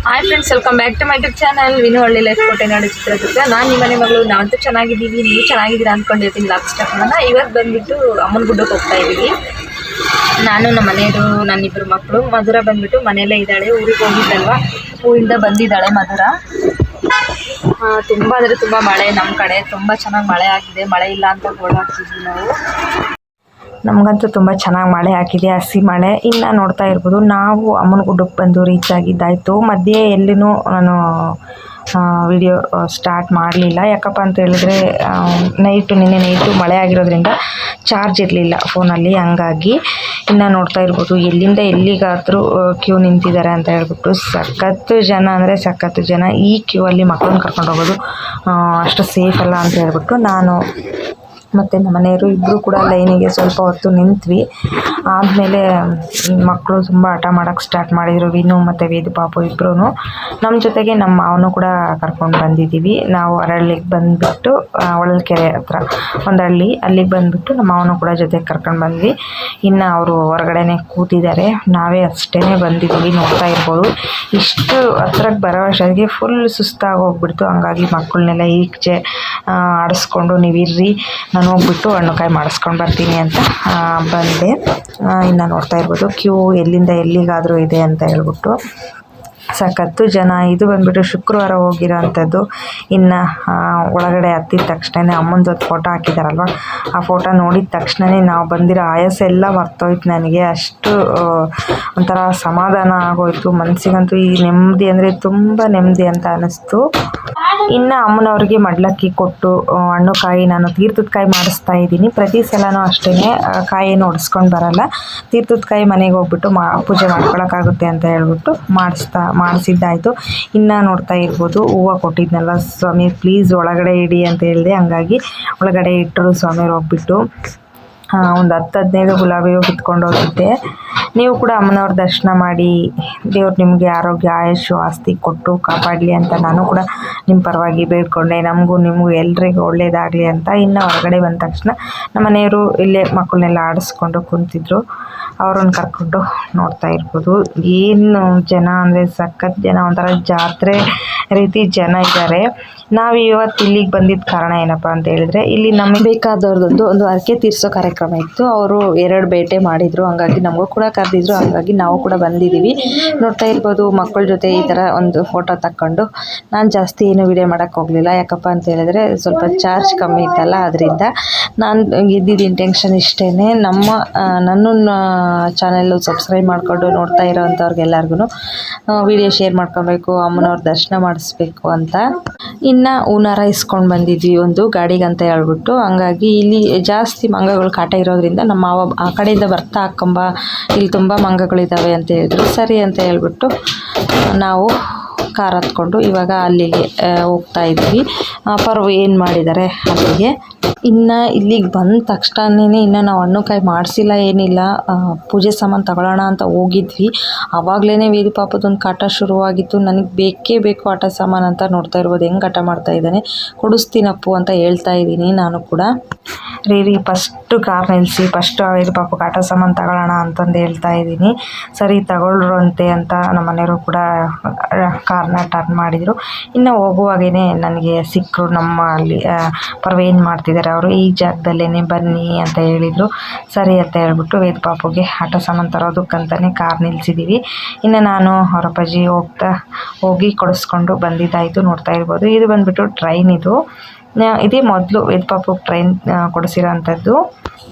Hi friends, welcome back to my YouTube channel Vinu Halli life ಕೋಟೆನಾಡು ಚಿತ್ರದುರ್ಗ. ನಾನು ನಿಮ್ಮ ಮನೆ ಮಗಳು. ನಾವಂತೂ ಚೆನ್ನಾಗಿದ್ದೀವಿ, ನೀವು ಚೆನ್ನಾಗಿದ್ದೀರಾ ಅಂದ್ಕೊಂಡಿರ್ತೀನಿ. ಲಾಕ್ ಸ್ಟಾರ್ಟ್ ಮಾಡೋಣ. ಇವತ್ತು ಬಂದುಬಿಟ್ಟು ಅಮ್ಮನ ಗುಡ್ಡಕ್ಕೆ ಹೋಗ್ತಾ ಇದ್ದೀವಿ. ನಾನು ನಮ್ಮ ಮನೆಯವರು, ನನ್ನಿಬ್ಬರು ಮಕ್ಕಳು. ಮಧುರ ಬಂದುಬಿಟ್ಟು ಮನೆಯಲ್ಲೇ ಇದ್ದಾಳೆ, ಊರಿಗೆ ಹೋಗಿದ್ದಲ್ವ, ಊರಿಂದ ಬಂದಿದ್ದಾಳೆ ಮಧುರ. ತುಂಬ ಅಂದರೆ ತುಂಬ ಮಳೆ ನಮ್ಮ ಕಡೆ, ತುಂಬ ಚೆನ್ನಾಗಿ ಮಳೆ ಆಗಿದೆ. ಮಳೆ ಇಲ್ಲ ಅಂತ ಗೋಳು ಹಾಕ್ತಿದ್ವಿ ನಾವು. ನಮಗಂತೂ ತುಂಬ ಚೆನ್ನಾಗಿ ಮಳೆ ಹಾಕಿದೆ, ಹಸಿ ಮಳೆ. ಇನ್ನು ನೋಡ್ತಾ ಇರ್ಬೋದು, ನಾವು ಅಮ್ಮನ ಗುಡ್ಡಕ್ಕೆ ಬಂದು ರೀಚ್ ಆಗಿದ್ದಾಯಿತು. ಮಧ್ಯೆ ಎಲ್ಲಿನೂ ನಾನು ವಿಡಿಯೋ ಸ್ಟಾರ್ಟ್ ಮಾಡಲಿಲ್ಲ. ಯಾಕಪ್ಪ ಅಂತ ಹೇಳಿದ್ರೆ ನಿನ್ನೆ ನೈಟು ಮಳೆ ಆಗಿರೋದ್ರಿಂದ ಚಾರ್ಜ್ ಇರಲಿಲ್ಲ ಫೋನಲ್ಲಿ, ಹಂಗಾಗಿ. ಇನ್ನು ನೋಡ್ತಾ ಇರ್ಬೋದು, ಎಲ್ಲಿಂದ ಎಲ್ಲಿಗಾದರೂ ಕ್ಯೂ ನಿಂತಿದ್ದಾರೆ ಅಂತ ಹೇಳ್ಬಿಟ್ಟು. ಸಖತ್ತು ಜನ ಅಂದರೆ ಸಖತ್ತು ಜನ. ಈ ಕ್ಯೂ ಅಲ್ಲಿ ಮಕ್ಕಳನ್ನ ಕರ್ಕೊಂಡು ಹೋಗೋದು ಅಷ್ಟು ಸೇಫ್ ಅಲ್ಲ ಅಂತ ಹೇಳ್ಬಿಟ್ಟು ನಾನು ಮತ್ತು ನಮ್ಮ ಮನೆಯವರು ಇಬ್ಬರು ಕೂಡ ಲೈನಿಗೆ ಸ್ವಲ್ಪ ಹೊತ್ತು ನಿಂತ್ವಿ. ಆದಮೇಲೆ ಮಕ್ಕಳು ತುಂಬ ಹಠ ಮಾಡೋಕ್ಕೆ ಸ್ಟಾರ್ಟ್ ಮಾಡಿದರು. ವಿನು ಮತ್ತು ವೇದು ಪಾಪು ಇಬ್ಬರೂ. ನಮ್ಮ ಜೊತೆಗೆ ನಮ್ಮ ಮಾವನು ಕೂಡ ಕರ್ಕೊಂಡು ಬಂದಿದ್ದೀವಿ. ನಾವು ಅರಳ್ಳಿಗೆ ಬಂದುಬಿಟ್ಟು, ಹೊಳಲ್ಕೆರೆ ಹತ್ರ ಒಂದು ಹಳ್ಳಿ, ಅಲ್ಲಿಗೆ ಬಂದುಬಿಟ್ಟು ನಮ್ಮ ಮಾವನು ಕೂಡ ಜೊತೆಗೆ ಕರ್ಕೊಂಡು ಬಂದ್ವಿ. ಇನ್ನು ಅವರು ಹೊರಗಡೆನೇ ಕೂತಿದ್ದಾರೆ, ನಾವೇ ಅಷ್ಟೇ ಬಂದಿದ್ದೀವಿ. ನೋಡ್ತಾ ಇರ್ಬೋದು, ಇಷ್ಟು ಹತ್ರಕ್ಕೆ ಬರೋ ಅಷ್ಟೊತ್ತಿಗೆ ಫುಲ್ ಸುಸ್ತಾಗಿ ಹೋಗ್ಬಿಡ್ತು. ಹಂಗಾಗಿ ಮಕ್ಕಳನ್ನೆಲ್ಲ ಈಚೆ ಆಡಿಸ್ಕೊಂಡು ನೀವಿರ್ರಿ, ನಾನು ಹೋಗ್ಬಿಟ್ಟು ಹಣ್ಣುಕಾಯಿ ಮಾಡಿಸ್ಕೊಂಡು ಬರ್ತೀನಿ ಅಂತ ಬಂದೆ. ಇನ್ನು ನೋಡ್ತಾ ಇರ್ಬೋದು, ಕ್ಯೂ ಎಲ್ಲಿಂದ ಎಲ್ಲಿಗಾದರೂ ಇದೆ ಅಂತ ಹೇಳ್ಬಿಟ್ಟು. ಸಖತ್ತು ಜನ. ಇದು ಬಂದುಬಿಟ್ಟು ಶುಕ್ರವಾರ ಹೋಗಿರೋ ಅಂಥದ್ದು. ಇನ್ನು ಒಳಗಡೆ ಹತ್ತಿದ ತಕ್ಷಣ ಅಮ್ಮಂದು ಫೋಟೋ ಹಾಕಿದಾರಲ್ವ, ಆ ಫೋಟೋ ನೋಡಿದ ತಕ್ಷಣವೇ ನಾವು ಬಂದಿರೋ ಆಯಾಸ ಎಲ್ಲ ಮರ್ತೋಯ್ತು ನನಗೆ. ಅಷ್ಟು ಒಂಥರ ಸಮಾಧಾನ ಆಗೋಯ್ತು ಮನಸ್ಸಿಗಂತೂ. ಈ ನೆಮ್ಮದಿ ಅಂದರೆ ತುಂಬ ನೆಮ್ಮದಿ ಅಂತ ಅನ್ನಿಸ್ತು. ಇನ್ನು ಅಮ್ಮನವ್ರಿಗೆ ಮಡ್ಲಕ್ಕಿ ಕೊಟ್ಟು ಹಣ್ಣು ಕಾಯಿ, ನಾನು ತೀರ್ಥದ ಕಾಯಿ ಮಾಡಿಸ್ತಾ ಇದ್ದೀನಿ. ಪ್ರತಿ ಸಲನೂ ಅಷ್ಟೇ, ಕಾಯಿಯನ್ನು ಒಡಿಸ್ಕೊಂಡು ಬರಲ್ಲ. ತೀರ್ಥದ ಕಾಯಿ ಮನೆಗೆ ಹೋಗ್ಬಿಟ್ಟು ಪೂಜೆ ಮಾಡ್ಕೊಳಕ್ಕಾಗುತ್ತೆ ಅಂತ ಹೇಳ್ಬಿಟ್ಟು ಮಾಡಿಸಿದ್ದಾಯಿತು. ಇನ್ನು ನೋಡ್ತಾ ಇರ್ಬೋದು, ಹೂವು ಕೊಟ್ಟಿದ್ನಲ್ಲ ಸ್ವಾಮಿ, ಪ್ಲೀಸ್ ಒಳಗಡೆ ಇಡಿ ಅಂತ ಹೇಳಿದೆ. ಹಂಗಾಗಿ ಒಳಗಡೆ ಇಟ್ಟರು ಸ್ವಾಮಿಯವ್ರು ಹೋಗ್ಬಿಟ್ಟು. ಒಂದು 10-15 ಗುಲಾಬಿ ಹೂ ಕಿತ್ಕೊಂಡು ಹೋಗಿದ್ದೆ. ನೀವು ಕೂಡ ಅಮ್ಮನವ್ರ ದರ್ಶನ ಮಾಡಿ, ದೇವ್ರು ನಿಮಗೆ ಆರೋಗ್ಯ ಆಯುಷು ಆಸ್ತಿ ಕೊಟ್ಟು ಕಾಪಾಡಲಿ ಅಂತ ನಾನು ಕೂಡ ನಿಮ್ಮ ಪರವಾಗಿ ಬೇಡ್ಕೊಂಡೆ. ನಮಗೂ ನಿಮಗೂ ಎಲ್ರಿಗೂ ಒಳ್ಳೆಯದಾಗಲಿ ಅಂತ. ಇನ್ನು ಹೊರಗಡೆ ಬಂದ ತಕ್ಷಣ ನಮ್ಮ ಮನೆಯವರು ಇಲ್ಲೇ ಮಕ್ಕಳನ್ನೆಲ್ಲ ಆಡಿಸ್ಕೊಂಡು ಕುಂತಿದ್ರು. ಅವರನ್ನು ಕರ್ಕೊಂಡು ನೋಡ್ತಾ ಇರ್ಬೋದು, ಏನು ಜನ ಅಂದರೆ ಸಖತ್ ಜನ, ಒಂಥರ ಜಾತ್ರೆ ರೀತಿ ಜನ ಇದ್ದಾರೆ. ನಾವು ಇವತ್ತು ಇಲ್ಲಿಗೆ ಬಂದಿದ್ದ ಕಾರಣ ಏನಪ್ಪ ಅಂತ ಹೇಳಿದ್ರೆ, ಇಲ್ಲಿ ನಮಗೆ ಬೇಕಾದವ್ರದ್ದು ಒಂದು ಹರಕೆ ತೀರಿಸೋ ಕಾರ್ಯಕ್ರಮ ಇತ್ತು. ಅವರು 2 ಬೇಟೆ ಮಾಡಿದರು, ಹಂಗಾಗಿ ನಮಗೂ ಕೂಡ ಕರೆದಿದ್ರು. ಹಂಗಾಗಿ ನಾವು ಕೂಡ ಬಂದಿದ್ದೀವಿ. ನೋಡ್ತಾ ಇರ್ಬೋದು, ಮಕ್ಕಳ ಜೊತೆ ಈ ಥರ ಒಂದು ಫೋಟೋ ತಕ್ಕೊಂಡು. ನಾನು ಜಾಸ್ತಿ ಏನು ವಿಡಿಯೋ ಮಾಡೋಕ್ಕೆ ಹೋಗಲಿಲ್ಲ. ಯಾಕಪ್ಪ ಅಂತ ಹೇಳಿದ್ರೆ ಸ್ವಲ್ಪ ಚಾರ್ಜ್ ಕಮ್ಮಿ ಇತ್ತಲ್ಲ, ಅದರಿಂದ ನಾನು ಇದ್ದಿದ್ದ ಇಂಟೆನ್ಷನ್ ಇಷ್ಟೇ, ನನ್ನನ್ನು ಚಾನೆಲ್ಲು ಸಬ್ಸ್ಕ್ರೈಬ್ ಮಾಡಿಕೊಂಡು ನೋಡ್ತಾ ಇರೋವಂಥವ್ರಿಗೆಲ್ಲರಿಗೂ ವಿಡಿಯೋ ಶೇರ್ ಮಾಡ್ಕೊಬೇಕು, ಅಮ್ಮನವ್ರ ದರ್ಶನ ಮಾಡಿಸ್ಬೇಕು ಅಂತ. ಇನ್ನು ಹೂನಾರ ಇಸ್ಕೊಂಡು ಬಂದಿದ್ವಿ ಒಂದು ಗಾಡಿಗೆ ಅಂತ ಹೇಳ್ಬಿಟ್ಟು. ಹಂಗಾಗಿ ಇಲ್ಲಿ ಜಾಸ್ತಿ ಮಂಗಗಳು ಕಾಟ ಇರೋದ್ರಿಂದ ನಮ್ಮ ಮಾವ ಆ ಕಡೆಯಿಂದ ಬರ್ತಾ ಹಾಕೊಂಬ, ಇಲ್ಲಿ ತುಂಬ ಮಂಗಗಳಿದ್ದಾವೆ ಅಂತ ಹೇಳಿದ್ರು. ಸರಿ ಅಂತ ಹೇಳ್ಬಿಟ್ಟು ನಾವು ಕಾರ್ ಹತ್ಕೊಂಡು ಇವಾಗ ಅಲ್ಲಿಗೆ ಹೋಗ್ತಾ ಇದ್ವಿ. ಪರ್ವ ಏನು ಮಾಡಿದ್ದಾರೆ ಅಲ್ಲಿಗೆ. ಇನ್ನು ಇಲ್ಲಿಗೆ ಬಂದ ತಕ್ಷಣವೇ ಇನ್ನು ನಾವು ಹಣ್ಣುಕಾಯಿ ಮಾಡಿಸಿಲ್ಲ, ಏನಿಲ್ಲ. ಪೂಜೆ ಸಾಮಾನು ತಗೊಳ್ಳೋಣ ಅಂತ ಹೋಗಿದ್ವಿ. ಆವಾಗಲೇ ವೇದು ಪಾಪದೊಂದು ಕಾಟ ಶುರುವಾಗಿತ್ತು. ನನಗೆ ಬೇಕೇ ಬೇಕು ಆಟ ಸಾಮಾನು ಅಂತ. ನೋಡ್ತಾ ಇರ್ಬೋದು ಹೆಂಗೆ ಆಟ ಮಾಡ್ತಾ ಇದ್ದಾನೆ. ಕೊಡಿಸ್ತೀನಪ್ಪು ಅಂತ ಹೇಳ್ತಾ ಇದ್ದೀನಿ ನಾನು ಕೂಡ. ರೀ ಫಸ್ಟು ಕಾರ್ ನಿಲ್ಲಿಸಿ, ಫಸ್ಟು ವೇದು ಪಾಪಕ್ಕೆ ಆಟ ಸಾಮಾನು ತಗೊಳ್ಳೋಣ ಅಂತಂದು ಹೇಳ್ತಾ ಇದ್ದೀನಿ. ಸರಿ ತಗೊಳ್ರು ಅಂತೆ ಅಂತ ನಮ್ಮ ಮನೆಯವರು ಕೂಡ ಕಾರ್ನ ಟರ್ನ್ ಮಾಡಿದರು. ಇನ್ನು ಹೋಗುವಾಗೇ ನನಗೆ ಸಿಕ್ಕರು. ನಮ್ಮ ಅಲ್ಲಿ ಪರ್ವ ಏನು ಮಾಡ್ತಿದ್ದಾರೆ ಅವರು, ಈ ಜಾಗದಲ್ಲೇ ಬನ್ನಿ ಅಂತ ಹೇಳಿದರು. ಸರಿ ಅಂತ ಹೇಳ್ಬಿಟ್ಟು ವೇದ ಪಾಪುಗೆ ಆಟ ಸಾಮಾನು ತರೋದಕ್ಕಂತಲೇ ಕಾರ್ ನಿಲ್ಲಿಸಿದ್ದೀವಿ. ಇನ್ನು ನಾನು ಅವರ ಅಪ್ಪಾಜಿ ಹೋಗಿ ಕೊಡಿಸ್ಕೊಂಡು ಬಂದಿದ್ದಾಯಿತು. ನೋಡ್ತಾ ಇರ್ಬೋದು, ಇದು ಬಂದುಬಿಟ್ಟು ಟ್ರೈನ್. ಇದೇ ಮೊದಲು ವೇದ ಪಾಪುಗೆ ಟ್ರೈನ್ ಕೊಡಿಸಿರೋ ಅಂಥದ್ದು.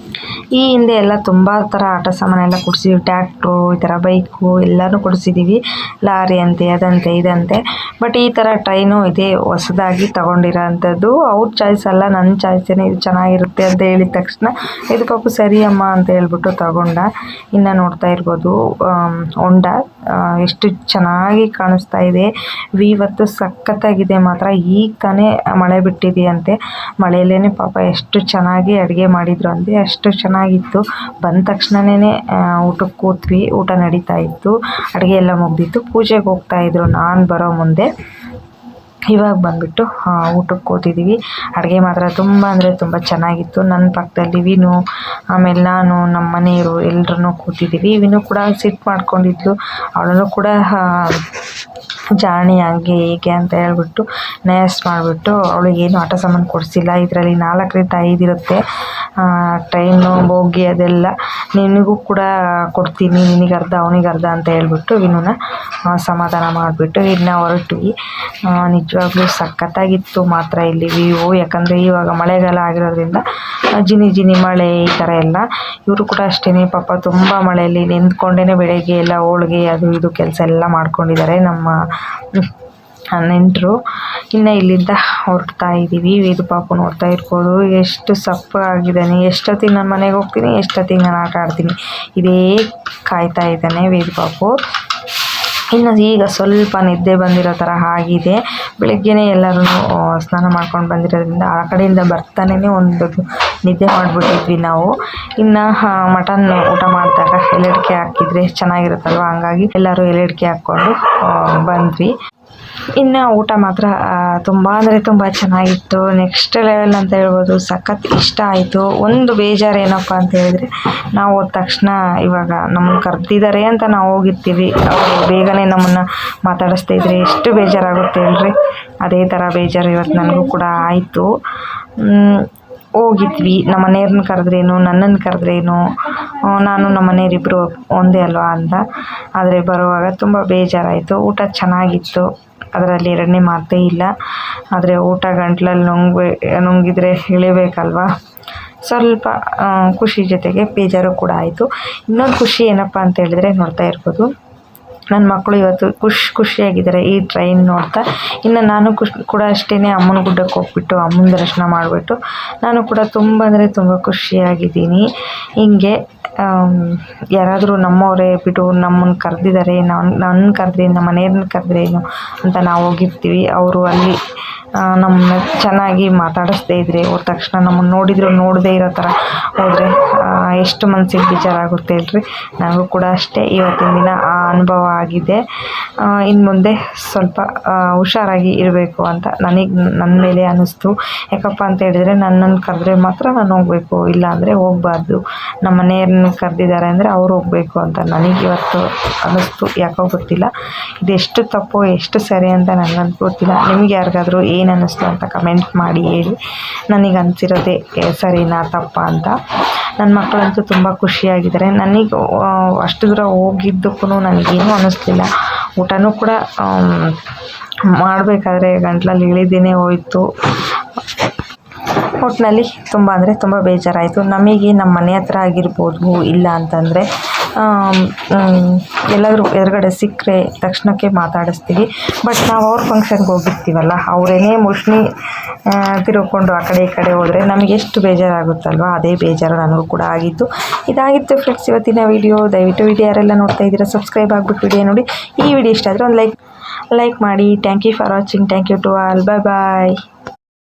ಈ ಹಿಂದೆ ಎಲ್ಲ ತುಂಬ ಥರ ಆಟ ಸಾಮಾನೆಲ್ಲ ಕೊಡಿಸಿದ್ವಿ. ಟ್ಯಾಕ್ಟ್ರು, ಈ ಥರ ಬೈಕು ಎಲ್ಲನೂ ಕೊಡಿಸಿದ್ದೀವಿ. ಲಾರಿ ಅಂತೆ, ಅದಂತೆ ಇದಂತೆ. ಬಟ್ ಈ ಥರ ಟ್ರೈನು ಇದೇ ಹೊಸದಾಗಿ ತೊಗೊಂಡಿರೋ ಅಂಥದ್ದು. ಅವ್ರ ಚಾಯ್ಸ್ ಅಲ್ಲ, ನನ್ನ ಚಾಯ್ಸೇನೆ, ಇದು ಚೆನ್ನಾಗಿರುತ್ತೆ ಅಂತ ಹೇಳಿದ ತಕ್ಷಣ ಇದು ಪಾಪು ಸರಿ ಅಮ್ಮ ಅಂತ ಹೇಳ್ಬಿಟ್ಟು ತಗೊಂಡ. ಇನ್ನು ನೋಡ್ತಾ ಇರ್ಬೋದು, ಹೊಂಡ ಎಷ್ಟು ಚೆನ್ನಾಗಿ ಕಾಣಿಸ್ತಾ ಇದೆ. ಇವತ್ತು ಸಖತ್ತಾಗಿದೆ ಮಾತ್ರ. ಈಗ ತಾನೇ ಮಳೆ ಬಿಟ್ಟಿದೆಯಂತೆ. ಮಳೆಯಲ್ಲೇ ಪಾಪ ಎಷ್ಟು ಚೆನ್ನಾಗಿ ಅಡುಗೆ ಮಾಡಿದ್ರು ಅಂದರೆ ಅಷ್ಟು ಚೆನ್ನಾಗಿತ್ತು. ಬಂದ ತಕ್ಷಣವೇ ಊಟಕ್ಕೆ ಕೂತ್ವಿ. ಊಟ ನಡೀತಾ ಇತ್ತು, ಅಡುಗೆ ಎಲ್ಲ ಮುಗ್ದಿತ್ತು. ಪೂಜೆಗೆ ಹೋಗ್ತಾಯಿದ್ರು ನಾನು ಬರೋ ಮುಂದೆ. ಇವಾಗ ಬಂದುಬಿಟ್ಟು ಊಟಕ್ಕೆ ಕೂತಿದ್ದೀವಿ. ಅಡುಗೆ ಮಾತ್ರ ತುಂಬ ಅಂದರೆ ತುಂಬ ಚೆನ್ನಾಗಿತ್ತು. ನನ್ನ ಪಕ್ಕದಲ್ಲಿ ವಿನು, ಆಮೇಲೆ ನಾನು, ನಮ್ಮ ಮನೆಯವರು ಎಲ್ಲರೂ ಕೂತಿದ್ದೀವಿ. ವಿನು ಕೂಡ ಸಿಟ್ಟು ಮಾಡ್ಕೊಂಡಿದ್ಲು. ಅವಳನ್ನು ಕೂಡ ಜಾಣಿ ಹಂಗೆ ಹೀಗೆ ಅಂತ ಹೇಳ್ಬಿಟ್ಟು ನಯಸ್ ಮಾಡಿಬಿಟ್ಟು ಅವಳಿಗೇನು ಆಟ ಸಾಮಾನು ಕೊಡಿಸಿಲ್ಲ. ಇದರಲ್ಲಿ 4ರಿಂದ 5 ಇರುತ್ತೆ ಟ್ರೈನು ಬೋಗಿ ಅದೆಲ್ಲ. ನಿನಗೂ ಕೂಡ ಕೊಡ್ತೀನಿ, ನಿನಗರ್ಧ ಅವನಿಗರ್ಧ ಅಂತ ಹೇಳ್ಬಿಟ್ಟು ವಿನುನ ಸಮಾಧಾನ ಮಾಡಿಬಿಟ್ಟು ಇನ್ನು ಹೊರಟ್ವಿ. ನಿಜವಾಗ್ಲೂ ಸಖತ್ತಾಗಿತ್ತು ಮಾತ್ರ ಇಲ್ಲಿ ವ್ಯೂ. ಯಾಕಂದರೆ ಇವಾಗ ಮಳೆಗಾಲ ಆಗಿರೋದ್ರಿಂದ ಜಿನಿ ಮಳೆ ಈ ಥರ ಎಲ್ಲ. ಇವರು ಕೂಡ ಅಷ್ಟೇ ಪಾಪ ತುಂಬ ಮಳೆಯಲ್ಲಿ ನಿಂತ್ಕೊಂಡೇ ಬೆಳಗ್ಗೆ ಎಲ್ಲ ಹೋಳಿಗೆ ಅದು ಇದು ಕೆಲಸ ಎಲ್ಲ ಮಾಡ್ಕೊಂಡಿದ್ದಾರೆ ನಮ್ಮ ನೆಂಟರು. ಇನ್ನು ಇಲ್ಲಿಂದ ಹೊರಡ್ತಾ ಇದ್ದೀವಿ. ವೇದು ಪಾಪು ನೋಡ್ತಾ ಇರ್ಬೋದು ಎಷ್ಟು ಸಪ್ಪಗಾಗಿದ್ದಾನೆ. ಎಷ್ಟೊತ್ತಿಗೆ ನಾನು ಮನೆಗೆ ಹೋಗ್ತೀನಿ, ಎಷ್ಟೊತ್ತಿಗೆ ನಾನು ಆಟ ಆಡ್ತೀನಿ, ಇದೇ ಕಾಯ್ತಾ ಇದ್ದಾನೆ ವೇದು ಪಾಪು. ಇನ್ನು ಈಗ ಸ್ವಲ್ಪ ನಿದ್ದೆ ಬಂದಿರೋ ಥರ ಆಗಿದೆ. ಬೆಳಗ್ಗೆನೇ ಎಲ್ಲರೂ ಸ್ನಾನ ಮಾಡ್ಕೊಂಡು ಬಂದಿರೋದ್ರಿಂದ ಆ ಕಡೆಯಿಂದ ಬರ್ತಾನೇ ಒಂದು ನಿದ್ದೆ ಮಾಡಿಬಿಟ್ಟಿದ್ವಿ ನಾವು. ಇನ್ನು ಮಟನ್ ಊಟ ಮಾಡಿದಾಗ ಎಲೆಡಿಕೆ ಹಾಕಿದರೆ ಚೆನ್ನಾಗಿರುತ್ತಲ್ವ, ಹಂಗಾಗಿ ಎಲ್ಲರೂ ಎಲೆಡಿಕೆ ಹಾಕ್ಕೊಂಡು ಬಂದ್ವಿ. ಇನ್ನು ಊಟ ಮಾತ್ರ ತುಂಬ ಅಂದರೆ ತುಂಬ ಚೆನ್ನಾಗಿತ್ತು. ನೆಕ್ಸ್ಟ್ ಲೆವೆಲ್ ಅಂತ ಹೇಳ್ಬೋದು. ಸಖತ್ ಇಷ್ಟ ಆಯಿತು. ಒಂದು ಬೇಜಾರು ಏನಪ್ಪ ಅಂತ ಹೇಳಿದ್ರೆ, ನಾವು ಹೋದ ತಕ್ಷಣ ಇವಾಗ ನಮ್ಮನ್ನು ಕರೆದಿದ್ದಾರೆ ಅಂತ ನಾವು ಹೋಗಿರ್ತೀವಿ, ಅವರು ಬೇಗನೆ ನಮ್ಮನ್ನು ಮಾತಾಡಿಸ್ತಾ ಇದ್ರೆ ಎಷ್ಟು ಬೇಜಾರಾಗುತ್ತೆ ಹೇಳ್ರಿ. ಅದೇ ಥರ ಬೇಜಾರು ಇವತ್ತು ನನಗೂ ಕೂಡ ಆಯಿತು. ಹೋಗಿದ್ವಿ, ನಮ್ಮ ಮನೆಯವ್ರನ್ನ ಕರೆದ್ರೇನು ನನ್ನನ್ನು ಕರೆದ್ರೇನು, ನಾನು ನಮ್ಮ ಮನೆಯವರಿಬ್ಬರು ಒಂದೇ ಅಲ್ವಾ ಅಂತ. ಆದರೆ ಬರುವಾಗ ತುಂಬ ಬೇಜಾರಾಯಿತು. ಊಟ ಚೆನ್ನಾಗಿತ್ತು, ಅದರಲ್ಲಿ ಎರಡನೇ ಮಾತೇ ಇಲ್ಲ. ಆದರೆ ಊಟ ಗಂಟ್ಲಲ್ಲಿ ನುಂಗಿದ್ರೆ ಇಳಿಬೇಕಲ್ವ. ಸ್ವಲ್ಪ ಖುಷಿ ಜೊತೆಗೆ ಬೇಜಾರು ಕೂಡ ಆಯಿತು. ಇನ್ನೊಂದು ಖುಷಿ ಏನಪ್ಪ ಅಂತ ಹೇಳಿದ್ರೆ, ನೋಡ್ತಾ ಇರ್ಬೋದು ನನ್ನ ಮಕ್ಕಳು ಇವತ್ತು ಖುಷಿಯಾಗಿದ್ದಾರೆ ಈ ಟ್ರೈನ್ ನೋಡ್ತಾ. ಇನ್ನು ನಾನು ಕೂಡ ಅಷ್ಟೇ ಅಮ್ಮನ ಗುಡ್ಡಕ್ಕೆ ಹೋಗ್ಬಿಟ್ಟು ಅಮ್ಮನ ದರ್ಶನ ಮಾಡಿಬಿಟ್ಟು ನಾನು ಕೂಡ ತುಂಬ ಅಂದರೆ ತುಂಬ ಖುಷಿಯಾಗಿದ್ದೀನಿ. ಹಿಂಗೆ ಯಾರಾದರೂ ನಮ್ಮವರೇ ಬಿಟ್ಟು ನಮ್ಮನ್ನು ಕರೆದಿದ್ದಾರೆ, ನನ್ನ ಕರೆದ್ರೆ ನಮ್ಮ ಮನೆಯವ್ರನ್ನ ಕರೆದ್ರೇನು ಅಂತ ನಾವು ಹೋಗಿರ್ತೀವಿ. ಅವರು ಅಲ್ಲಿ ನಮ್ಮನ್ನ ಚೆನ್ನಾಗಿ ಮಾತಾಡಿಸ್ದೇ ಇದ್ದರೆ, ಹೋದ ತಕ್ಷಣ ನಮ್ಮನ್ನು ನೋಡದೇ ಇರೋ ಥರ ಹೋದರೆ ಎಷ್ಟು ಮನಸ್ಸಿಗೆ ಬೇಜಾರಾಗುತ್ತೆ ಹೇಳ್ರಿ. ನನಗೂ ಕೂಡ ಅಷ್ಟೇ ಇವತ್ತಿನ ದಿನ ಆ ಅನುಭವ ಆಗಿದೆ. ಇನ್ನು ಮುಂದೆ ಸ್ವಲ್ಪ ಹುಷಾರಾಗಿ ಇರಬೇಕು ಅಂತ ನನ್ನ ಮೇಲೆ ಅನ್ನಿಸ್ತು. ಯಾಕಪ್ಪ ಅಂತ ಹೇಳಿದರೆ, ನನ್ನನ್ನು ಕರೆದ್ರೆ ಮಾತ್ರ ನಾನು ಹೋಗಬೇಕು, ಇಲ್ಲ ಅಂದರೆ ಹೋಗಬಾರ್ದು. ನಮ್ಮ ಮನೆಯವ್ರನ್ನ ಕರೆದಿದ್ದಾರೆ ಅಂದರೆ ಅವ್ರು ಹೋಗಬೇಕು ಅಂತ ನನಗಿವತ್ತು ಅನ್ನಿಸ್ತು. ಯಾಕೋ ಗೊತ್ತಿಲ್ಲ, ಇದೆಷ್ಟು ತಪ್ಪು ಎಷ್ಟು ಸರಿ ಅಂತ ನನಗಂತೂ ಗೊತ್ತಿಲ್ಲ. ನಿಮಗೆ ಯಾರಿಗಾದರೂ ಏನು ಅನ್ನಿಸ್ತು ಅಂತ ಕಮೆಂಟ್ ಮಾಡಿ ಹೇಳಿ. ನನಗೆ ಅನಿಸಿರೋದೇ ಸರಿನಾ ತಪ್ಪ ಅಂತ. ನನ್ನ ಮಕ್ಕಳಂತೂ ತುಂಬ ಖುಷಿಯಾಗಿದ್ದಾರೆ. ನನಗೆ ಅಷ್ಟು ದೂರ ಹೋಗಿದ್ದಕ್ಕೂ ನನಗೇನೂ ಅನ್ನಿಸ್ಲಿಲ್ಲ. ಊಟನೂ ಕೂಡ ಮಾಡಬೇಕಾದ್ರೆ ಗಂಟ್ಲಲ್ಲಿ ಇಳಿದೇನೆ ಹೋಯಿತು. ಒಟ್ಟಿನಲ್ಲಿ ತುಂಬ ಅಂದರೆ ತುಂಬ ಬೇಜಾರಾಯಿತು. ನಮಗೆ ನಮ್ಮ ಮನೆ ಹತ್ರ ಆಗಿರ್ಬೋದು, ಇಲ್ಲ ಅಂತಂದರೆ ಎಲ್ಲಾದರೂ ಎದುರುಗಡೆ ಸಿಕ್ಕರೆ ತಕ್ಷಣಕ್ಕೆ ಮಾತಾಡಿಸ್ತೀವಿ. ಬಟ್ ನಾವು ಅವ್ರ ಫಂಕ್ಷನ್ಗೆ ಹೋಗಿರ್ತೀವಲ್ಲ, ಅವರೇನೇ ಮೋಸ್ಟ್ಲಿ ತಿರುಗಿಕೊಂಡು ಆ ಕಡೆ ಈ ಕಡೆ ಹೋದರೆ ನಮಗೆ ಎಷ್ಟು ಬೇಜಾರಾಗುತ್ತಲ್ವ, ಅದೇ ಬೇಜಾರು ನನಗೂ ಕೂಡ ಆಗಿತ್ತು. ಇದಾಗಿತ್ತು ಫ್ರೆಂಡ್ಸ್ ಇವತ್ತಿನ ವಿಡಿಯೋ. ದಯವಿಟ್ಟು ವಿಡಿಯೋ ಯಾರೆಲ್ಲ ನೋಡ್ತಾ ಇದ್ದೀರಾ ಸಬ್ಸ್ಕ್ರೈಬ್ ಆಗಿಬಿಟ್ಟು ವಿಡಿಯೋ ನೋಡಿ. ಈ ವಿಡಿಯೋ ಇಷ್ಟ ಆದರೆ ಒಂದು ಲೈಕ್ ಮಾಡಿ. Thank you for watching. Thank you to all. Bye.